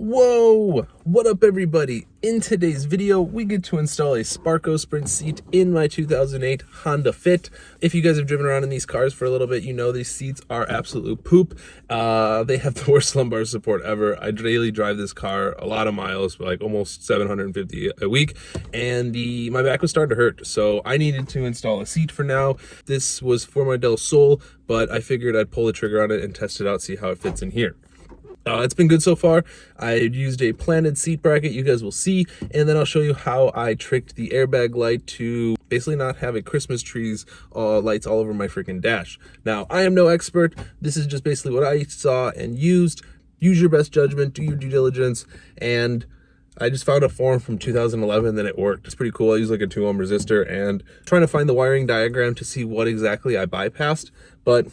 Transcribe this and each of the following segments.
Whoa! What up, everybody? In today's video, we get to install a Sparco Sprint seat in my 2008 Honda Fit. If you guys have driven around in these cars for a little bit, you know these seats are absolute poop. They have the worst lumbar support ever. I daily drive this car a lot of miles, like almost 750 a week, and my back was starting to hurt, so I needed to install a seat for now. This was for my Del Sol, but I figured I'd pull the trigger on it and test it out, see how it fits in here. It's been good so far. I used a planted seat bracket, you guys will see, and then I'll show you how I tricked the airbag light to basically not have a Christmas trees lights all over my freaking dash. Now, I am no expert. This is just basically what I saw and used. Use your best judgment, do your due diligence, and I just found a forum from 2011 that it worked. It's pretty cool. I use like a 2 ohm resistor and trying to find the wiring diagram to see what exactly I bypassed. But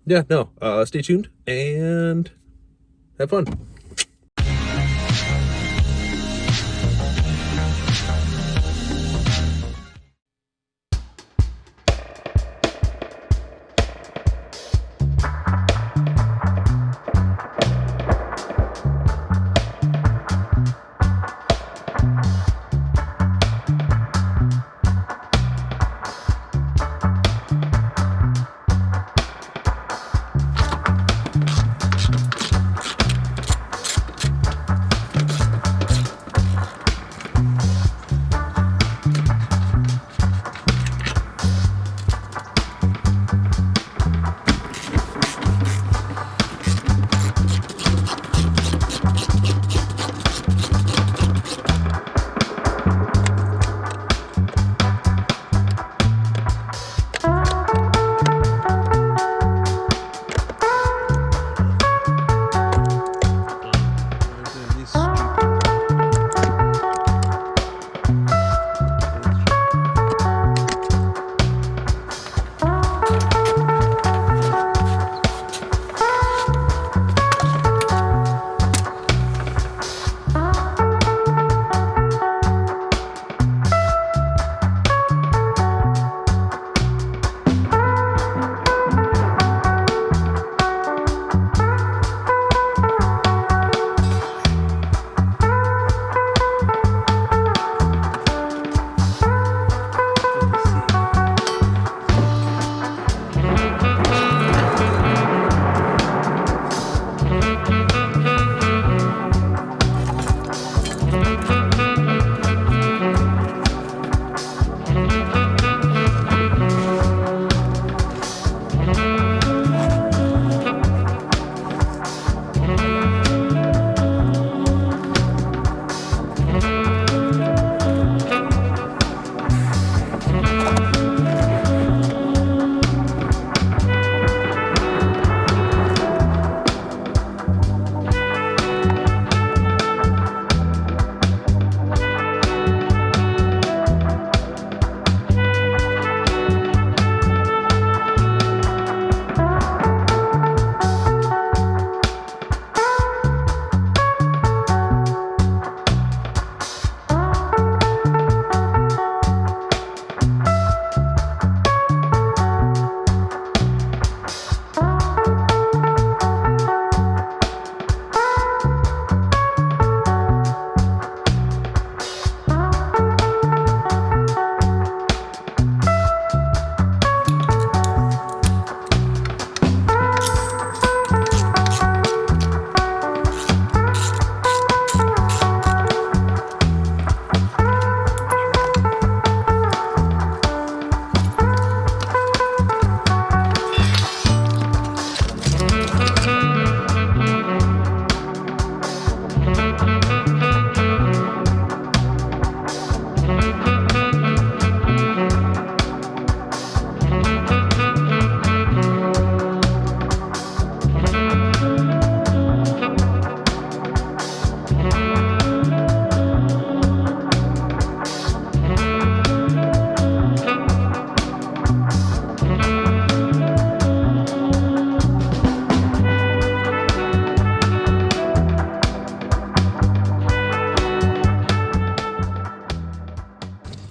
yeah, no, stay tuned and have fun.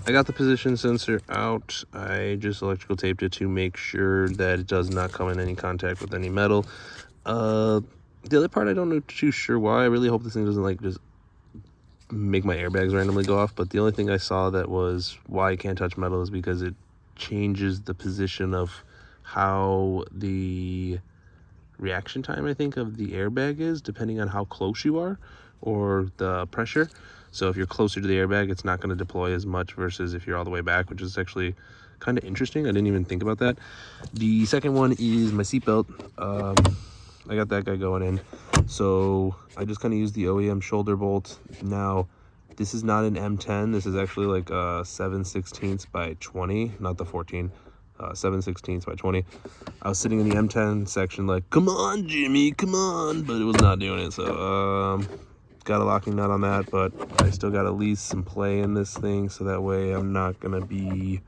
I got the position sensor out. I just electrical taped it to make sure that it does not come in any contact with any metal. The other part, I don't know too sure why. I really hope this thing doesn't like just make my airbags randomly go off. But the only thing I saw that was why I can't touch metal is because it changes the position of how the reaction time, I think, of the airbag is, depending on how close you are or the pressure. So if you're closer to the airbag, it's not going to deploy as much versus if you're all the way back, which is actually kind of interesting. I didn't even think about that. The second one is my seatbelt. I got that guy going in, so I just kind of use the OEM shoulder bolt. Now this is not an M10, this is actually like 7/16 by 20, not the 14, 7/16 by 20. I was sitting in the M10 section like, come on Jimmy, come on, but it was not doing it. So got a locking nut on that, but I still got at least some play in this thing, so that way I'm not gonna be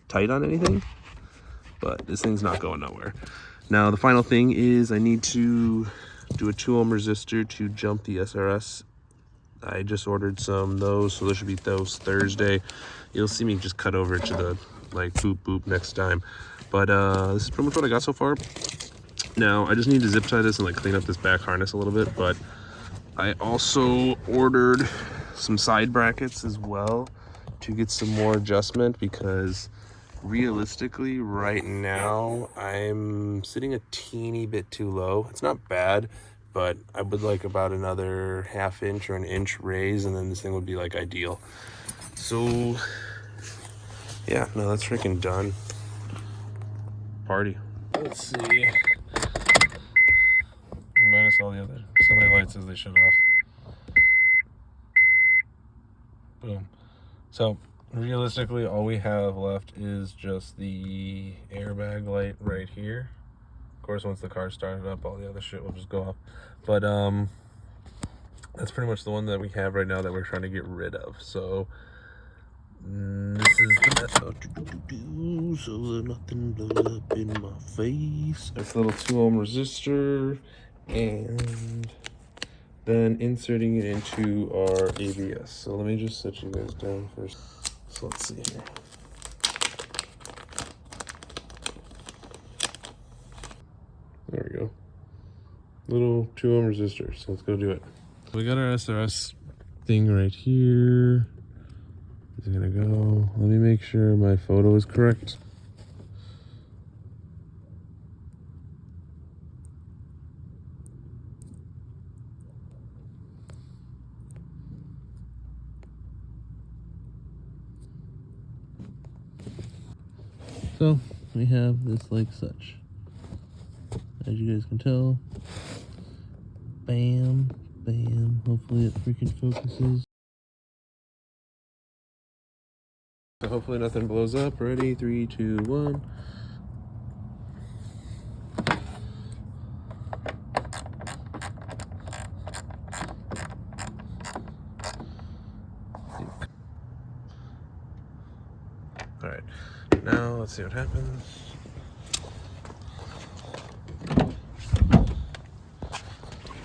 tight on anything. But this thing's not going nowhere. Now the final thing is I need to do a 2 ohm resistor to jump the SRS. I just ordered some of those, so there should be those Thursday. You'll see me just cut over to the like boop boop next time. But this is pretty much what I got so far. Now I just need to zip tie this and like clean up this back harness a little bit, but I also ordered some side brackets as well to get some more adjustment, because realistically right now I'm sitting a teeny bit too low. It's not bad, but I would like about another 1/2 inch or an inch raise, and then this thing would be like ideal. So yeah, no, that's freaking done. Party. Let's see. Minus all the other sunlight lights as they shut off. Boom. So realistically all we have left is just the airbag light right here. Of course, once the car started up, all the other shit will just go off. But that's pretty much the one that we have right now that we're trying to get rid of. So this is the method, so that nothing blows up in my face. This little 2 ohm resistor, and then inserting it into our ABS. So let me just set you guys down first. So let's see here. There we go. Little 2 ohm resistor. So let's go do it. We got our SRS thing right here. It's gonna go. Let me make sure my photo is correct. So we have this like such. As you guys can tell, bam, bam. Hopefully it freaking focuses. So hopefully nothing blows up. Ready? 3, 2, 1. All right. Now let's see what happens.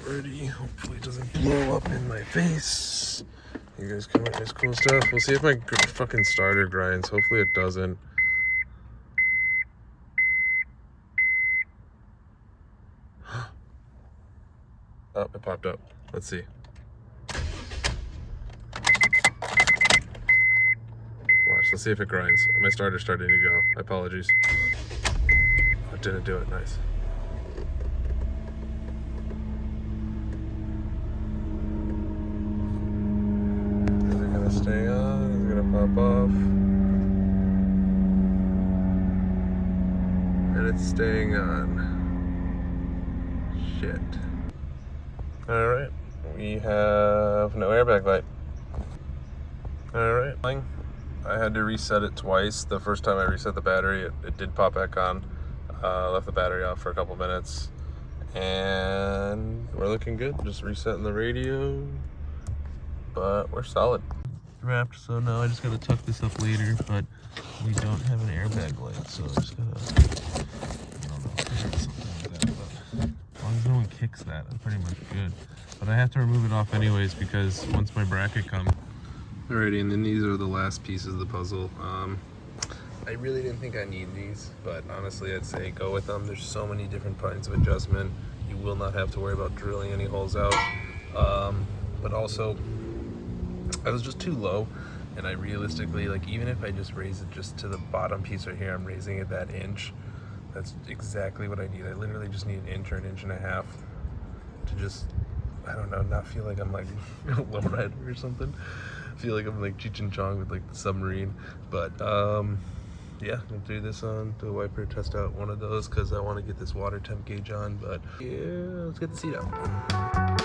Ready? Hopefully it doesn't blow up in my face. You guys can witness cool stuff. We'll see if my fucking starter grinds. Hopefully it doesn't. Oh, it popped up. Let's see. Watch, let's see if it grinds. My starter's starting to go. My apologies. Oh, it didn't do it. Nice. Is it gonna stay on? Is it gonna pop off? And it's staying on. Shit. Alright. We have no airbag light. Alright. I had to reset it twice. The first time I reset the battery, it did pop back on. Left the battery off for a couple minutes. And we're looking good. Just resetting the radio. But we're solid. Wrapped, so now I just gotta tuck this up later, but we don't have an airbag light, so I just gotta, I don't know, figure out something like that. But as long as no one kicks that, I'm pretty much good. But I have to remove it off anyways, because once my bracket comes. Alrighty, and then these are the last pieces of the puzzle. I really didn't think I need these, but honestly I'd say go with them. There's so many different points of adjustment. You will not have to worry about drilling any holes out. But also, I was just too low, and I realistically, like, even if I just raise it just to the bottom piece right here, I'm raising it that inch. That's exactly what I need. I literally just need an inch or an inch and a half to just, I don't know, not feel like I'm like a lowrider or something. I feel like I'm like Cheech and Chong with like the submarine. But yeah, I'll do this on the wiper, test out one of those because I want to get this water temp gauge on. But yeah, let's get the seat out.